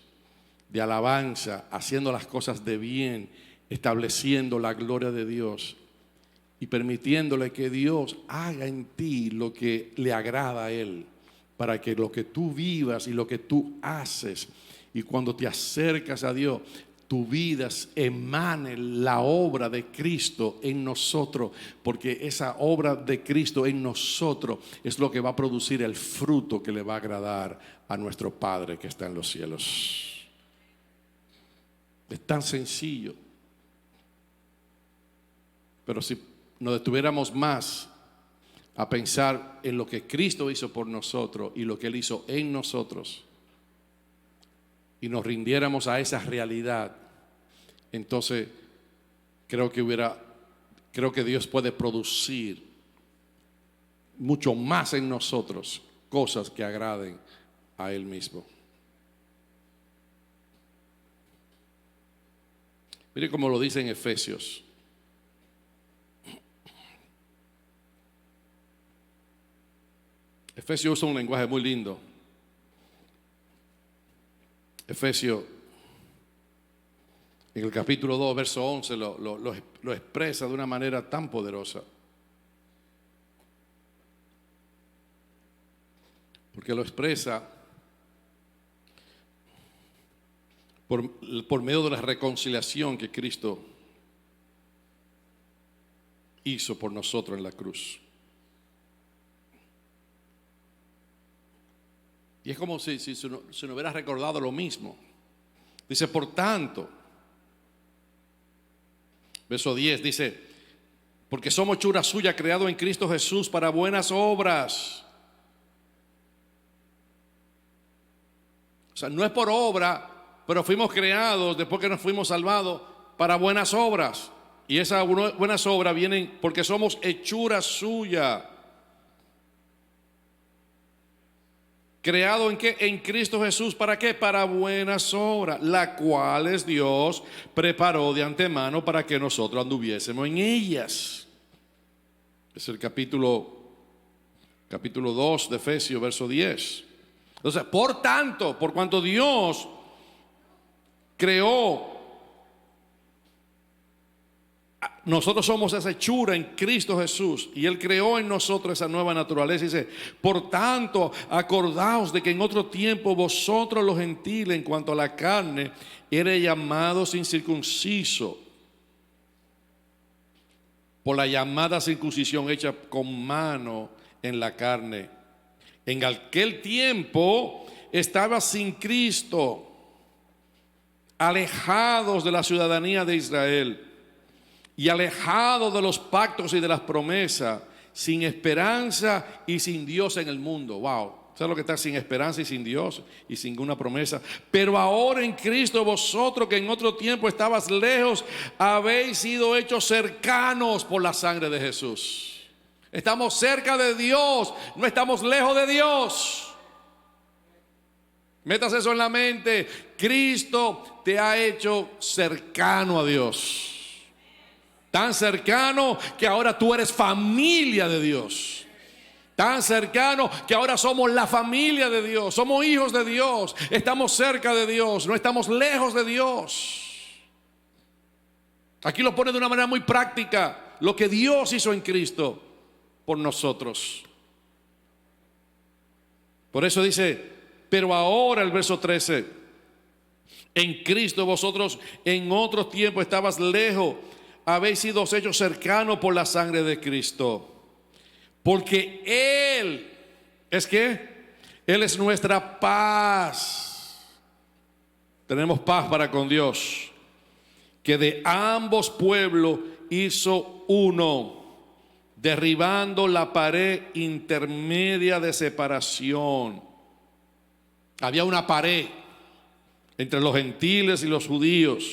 de alabanza, haciendo las cosas de bien, estableciendo la gloria de Dios y permitiéndole que Dios haga en ti lo que le agrada a Él, para que lo que tú vivas y lo que tú haces, y cuando te acercas a Dios, tu vida emane la obra de Cristo en nosotros, porque esa obra de Cristo en nosotros es lo que va a producir el fruto que le va a agradar a nuestro Padre que está en los cielos. Es tan sencillo. Pero si nos detuviéramos más a pensar en lo que Cristo hizo por nosotros y lo que Él hizo en nosotros, y nos rindiéramos a esa realidad, entonces creo que Dios puede producir mucho más en nosotros cosas que agraden a Él mismo. Mire cómo lo dice en Efesios. Efesios usa un lenguaje muy lindo. Efesios, en el capítulo 2, verso 11, lo expresa de una manera tan poderosa. Porque lo expresa por medio de la reconciliación que Cristo hizo por nosotros en la cruz. Y es como si se nos hubiera recordado lo mismo. Dice, por tanto, verso 10 dice, porque somos hechura suya, creado en Cristo Jesús para buenas obras. O sea, no es por obra, pero fuimos creados después que nos fuimos salvados para buenas obras. Y esas buenas obras vienen porque somos hechura suya. ¿Creado en qué? En Cristo Jesús. ¿Para qué? Para buenas obras, las cuales Dios preparó de antemano para que nosotros anduviésemos en ellas. Es el capítulo 2 de Efesios, verso 10. Entonces, por tanto, por cuanto Dios creó, nosotros somos esa hechura en Cristo Jesús y Él creó en nosotros esa nueva naturaleza. Dice, por tanto, acordaos de que en otro tiempo vosotros los gentiles en cuanto a la carne eres llamados incircuncisos por la llamada circuncisión hecha con mano en la carne. En aquel tiempo estaba sin Cristo, alejados de la ciudadanía de Israel y alejados de los pactos y de las promesas, sin esperanza y sin Dios en el mundo. Wow, ¿sabes lo que está? Sin esperanza y sin Dios y sin ninguna promesa. Pero ahora en Cristo vosotros, que en otro tiempo estabas lejos, habéis sido hechos cercanos por la sangre de Jesús. Estamos cerca de Dios, no estamos lejos de Dios. Metas eso en la mente. Cristo te ha hecho cercano a Dios. Tan cercano que ahora tú eres familia de Dios. Tan cercano que ahora somos la familia de Dios. Somos hijos de Dios. Estamos cerca de Dios. No estamos lejos de Dios. Aquí lo pone de una manera muy práctica, lo que Dios hizo en Cristo por nosotros. Por eso dice, pero ahora el verso 13, en Cristo vosotros en otro tiempo estabas lejos, habéis sido hechos cercanos por la sangre de Cristo. Porque Él es que Él es nuestra paz. Tenemos paz para con Dios, que de ambos pueblos hizo uno, derribando la pared intermedia de separación. Había una pared entre los gentiles y los judíos,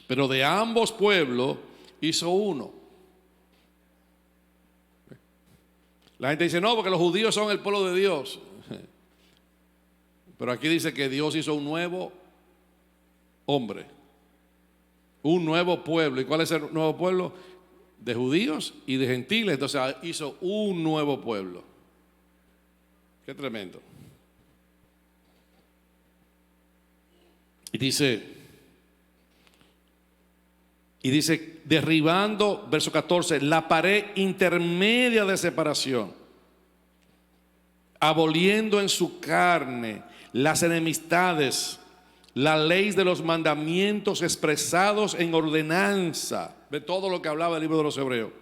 pero de ambos pueblos hizo uno. La gente dice, no, porque los judíos son el pueblo de Dios. Pero aquí dice que Dios hizo un nuevo hombre, un nuevo pueblo. ¿Y cuál es el nuevo pueblo? De judíos y de gentiles. Entonces hizo un nuevo pueblo. Qué tremendo. Y dice, derribando, verso 14, la pared intermedia de separación, aboliendo en su carne las enemistades, la ley de los mandamientos expresados en ordenanza, de todo lo que hablaba el libro de los Hebreos,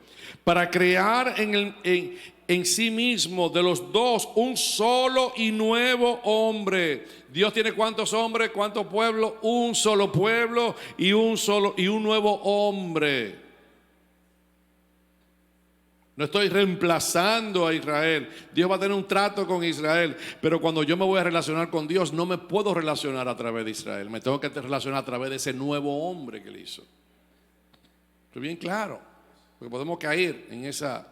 para crear en sí mismo de los dos un solo y nuevo hombre. Dios tiene ¿cuántos hombres? ¿Cuántos pueblos? Un solo pueblo y un nuevo hombre. No estoy reemplazando a Israel. Dios va a tener un trato con Israel, pero cuando yo me voy a relacionar con Dios, no me puedo relacionar a través de Israel. Me tengo que relacionar a través de ese nuevo hombre que Él hizo. Estoy bien claro, porque podemos caer en esa.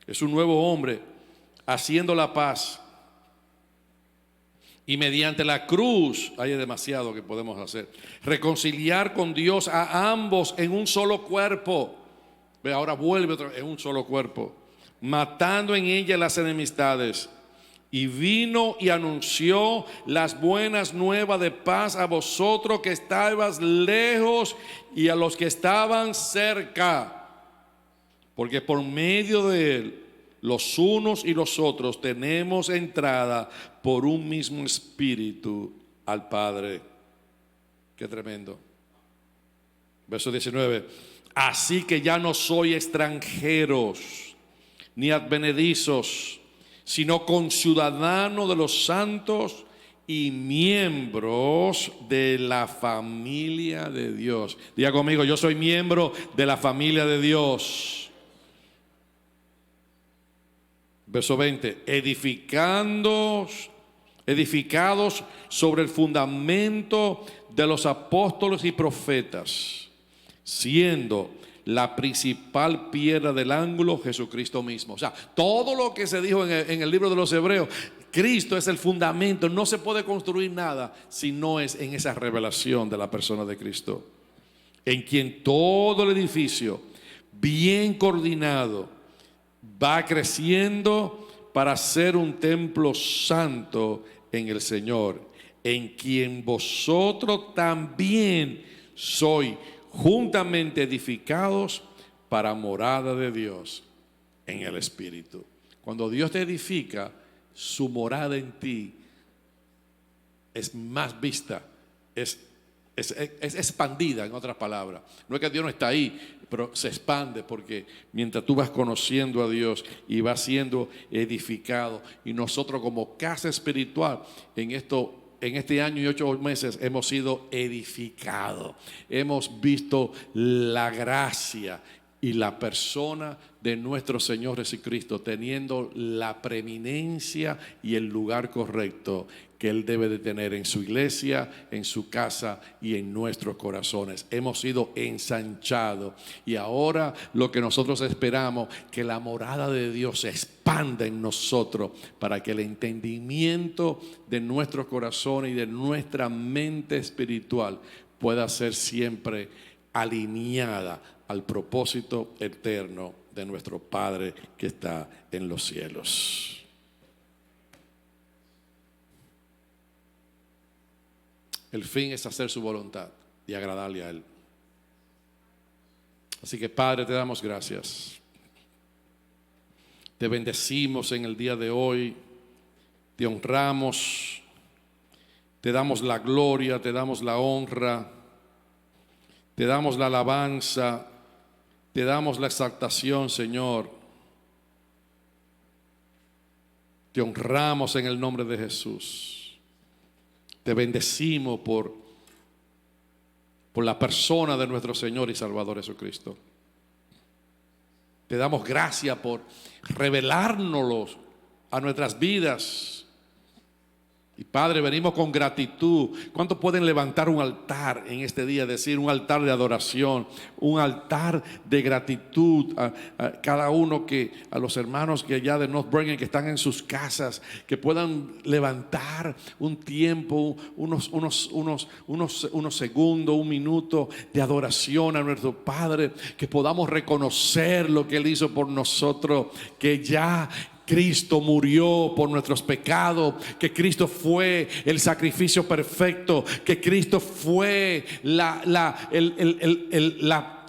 Es un nuevo hombre haciendo la paz. Y mediante la cruz, hay demasiado que podemos hacer, reconciliar con Dios a ambos en un solo cuerpo. Ve, ahora vuelve otra vez, en un solo cuerpo, matando en ella las enemistades. Y vino y anunció las buenas nuevas de paz a vosotros que estabais lejos y a los que estaban cerca. Porque por medio de Él, los unos y los otros tenemos entrada por un mismo espíritu al Padre. Qué tremendo. Verso 19. Así que ya no soy extranjeros ni advenedizos, sino conciudadanos de los santos y miembros de la familia de Dios. Diga conmigo, yo soy miembro de la familia de Dios. Verso 20, edificados sobre el fundamento de los apóstoles y profetas, siendo la principal piedra del ángulo Jesucristo mismo. O sea, todo lo que se dijo en el libro de los Hebreos, Cristo es el fundamento. No se puede construir nada si no es en esa revelación de la persona de Cristo, en quien todo el edificio, bien coordinado, va creciendo para ser un templo santo en el Señor, en quien vosotros también sois juntamente edificados para morada de Dios en el Espíritu. Cuando Dios te edifica, su morada en ti es más vista, es expandida, en otras palabras. No es que Dios no está ahí, pero se expande, porque mientras tú vas conociendo a Dios y vas siendo edificado, y nosotros como casa espiritual en este año y 8 meses hemos sido edificados, hemos visto la gracia y la persona de nuestro Señor Jesucristo teniendo la preeminencia y el lugar correcto que Él debe de tener en su iglesia, en su casa y en nuestros corazones. Hemos sido ensanchados y ahora lo que nosotros esperamos, que la morada de Dios se expanda en nosotros para que el entendimiento de nuestros corazones y de nuestra mente espiritual pueda ser siempre alineada al propósito eterno de nuestro Padre que está en los cielos. El fin es hacer su voluntad y agradarle a Él. Así que, Padre, te damos gracias. Te bendecimos en el día de hoy. Te honramos. Te damos la gloria, te damos la honra. Te damos la alabanza. Te damos la exaltación, Señor. Te honramos en el nombre de Jesús. Te bendecimos por la persona de nuestro Señor y Salvador Jesucristo. Te damos gracias por revelárnoslo a nuestras vidas. Y Padre, venimos con gratitud. ¿Cuántos pueden levantar un altar en este día? Decir un altar de adoración, un altar de gratitud a cada uno, a los hermanos que allá de North Bergen, que están en sus casas, que puedan levantar un tiempo, unos segundos, un minuto de adoración a nuestro Padre, que podamos reconocer lo que Él hizo por nosotros, que ya Cristo murió por nuestros pecados, que Cristo fue el sacrificio perfecto, que Cristo fue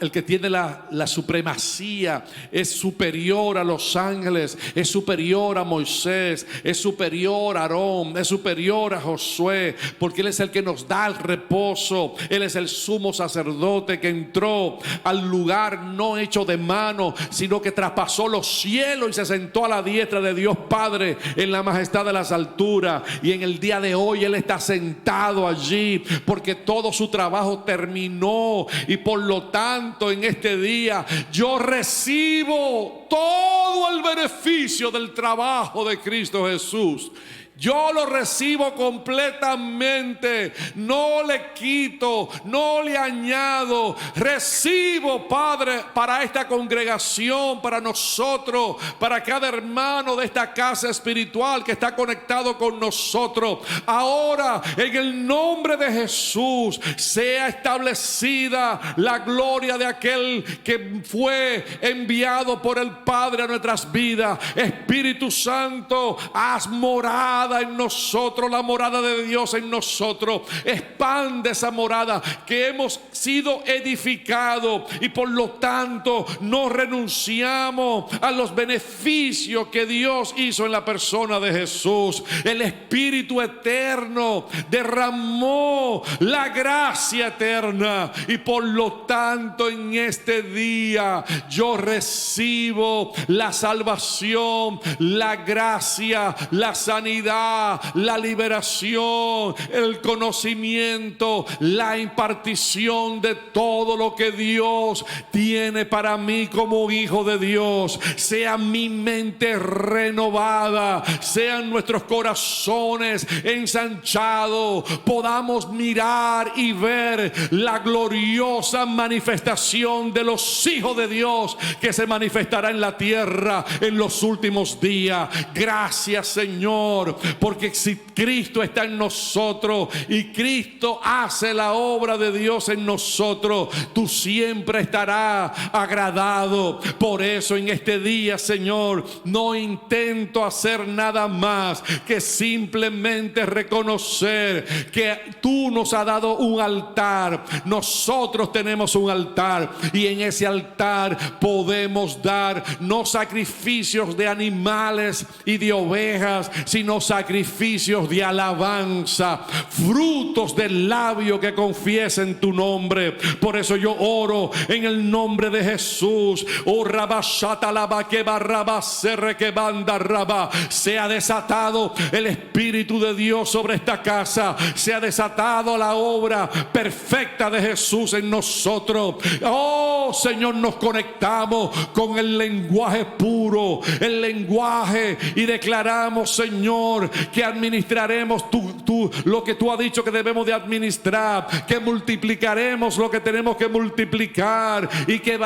el que tiene la supremacía, es superior a los ángeles, es superior a Moisés, es superior a Aarón, es superior a Josué, porque Él es el que nos da el reposo. Él es el sumo sacerdote que entró al lugar no hecho de mano, sino que traspasó los cielos y se sentó a la diestra de Dios Padre en la majestad de las alturas. Y en el día de hoy Él está sentado allí porque todo su trabajo terminó, y por lo tanto en este día yo recibo todo el beneficio del trabajo de Cristo Jesús. Yo lo recibo completamente, no le quito, no le añado. Recibo, Padre, para esta congregación, para nosotros, para cada hermano de esta casa espiritual que está conectado con nosotros. Ahora, en el nombre de Jesús, sea establecida la gloria de aquel que fue enviado por el Padre a nuestras vidas. Espíritu Santo, haz morada en nosotros, la morada de Dios en nosotros. Expande esa morada, que hemos sido edificados, y por lo tanto no renunciamos a los beneficios que Dios hizo en la persona de Jesús. El Espíritu eterno derramó la gracia eterna, y por lo tanto en este día yo recibo la salvación, la gracia, la sanidad, la liberación, el conocimiento, la impartición de todo lo que Dios tiene para mí como hijo de Dios. Sea mi mente renovada, sean nuestros corazones ensanchados, podamos mirar y ver la gloriosa manifestación de los hijos de Dios que se manifestará en la tierra en los últimos días. Gracias, Señor, porque si Cristo está en nosotros y Cristo hace la obra de Dios en nosotros, tú siempre estarás agradado. Por eso en este día, Señor, no intento hacer nada más que simplemente reconocer que tú nos has dado un altar. Nosotros tenemos un altar, y en ese altar podemos dar no sacrificios de animales y de ovejas, sino sacrificios de alabanza, frutos del labio que confiesen tu nombre. Por eso yo oro en el nombre de Jesús. Oh, rabashata laba que barraba serre que banda raba. Sea desatado el Espíritu de Dios sobre esta casa. Sea desatado la obra perfecta de Jesús en nosotros. Oh, Señor, nos conectamos con el lenguaje puro, el lenguaje, y declaramos, Señor, que administraremos lo que tú has dicho que debemos de administrar, que multiplicaremos lo que tenemos que multiplicar, y que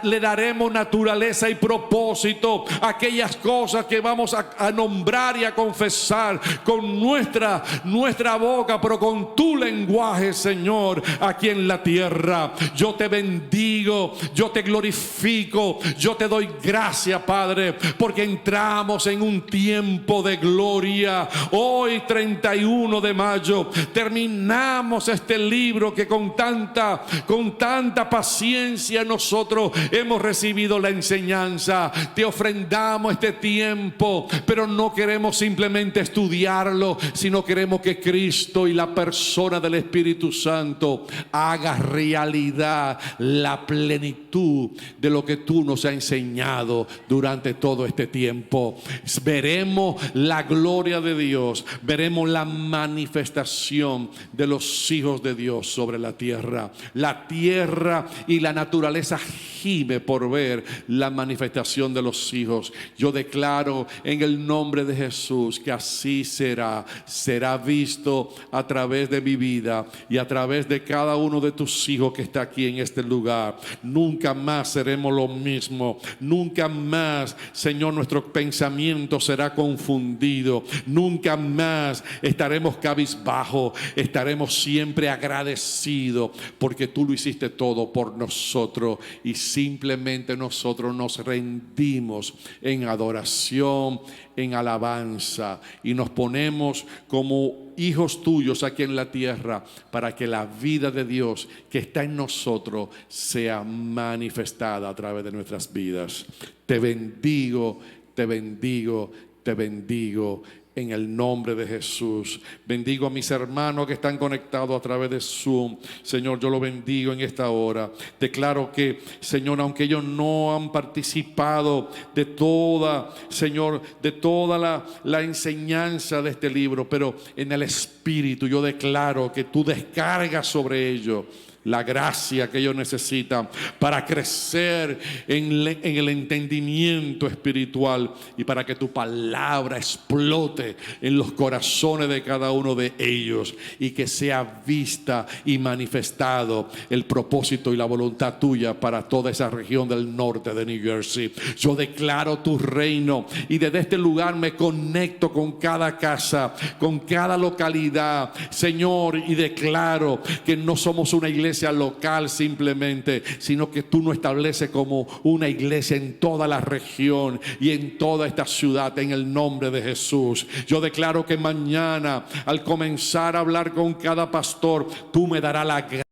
le daremos naturaleza y propósito a aquellas cosas que vamos a nombrar y a confesar con nuestra boca, pero con tu lenguaje, Señor, aquí en la tierra. Yo te bendigo, yo te glorifico, yo te doy gracias, Padre, porque entramos en un tiempo de gloria. gloria. Hoy 31 de mayo terminamos este libro que con tanta paciencia nosotros hemos recibido la enseñanza. Te ofrendamos este tiempo, pero no queremos simplemente estudiarlo, sino queremos que Cristo y la persona del Espíritu Santo haga realidad la plenitud de lo que tú nos has enseñado durante todo este tiempo. Veremos la gloria de Dios, veremos la manifestación de los hijos de Dios sobre la tierra. La tierra y la naturaleza gime por ver la manifestación de los hijos. Yo declaro en el nombre de Jesús que así será visto a través de mi vida y a través de cada uno de tus hijos que está aquí en este lugar. Nunca más seremos lo mismo. Nunca más, Señor, nuestro pensamiento será confundido. Nunca más estaremos cabizbajo. Estaremos siempre agradecidos porque tú lo hiciste todo por nosotros y simplemente nosotros nos rendimos en adoración, en alabanza y nos ponemos como hijos tuyos aquí en la tierra para que la vida de Dios que está en nosotros sea manifestada a través de nuestras vidas. Te bendigo, te bendigo, te bendigo en el nombre de Jesús. Bendigo a mis hermanos que están conectados a través de Zoom. Señor, yo lo bendigo en esta hora. Declaro que, Señor, aunque ellos no han participado de toda, Señor, de toda la enseñanza de este libro, pero en el Espíritu yo declaro que tú descargas sobre ellos la gracia que ellos necesitan para crecer en el entendimiento espiritual y para que tu palabra explote en los corazones de cada uno de ellos y que sea vista y manifestado el propósito y la voluntad tuya para toda esa región del norte de New Jersey. Yo declaro tu reino y desde este lugar me conecto con cada casa, con cada localidad, Señor, y declaro que no somos una iglesia local simplemente, sino que tú nos estableces como una iglesia en toda la región y en toda esta ciudad en el nombre de Jesús. Yo declaro que mañana al comenzar a hablar con cada pastor, tú me darás la gracia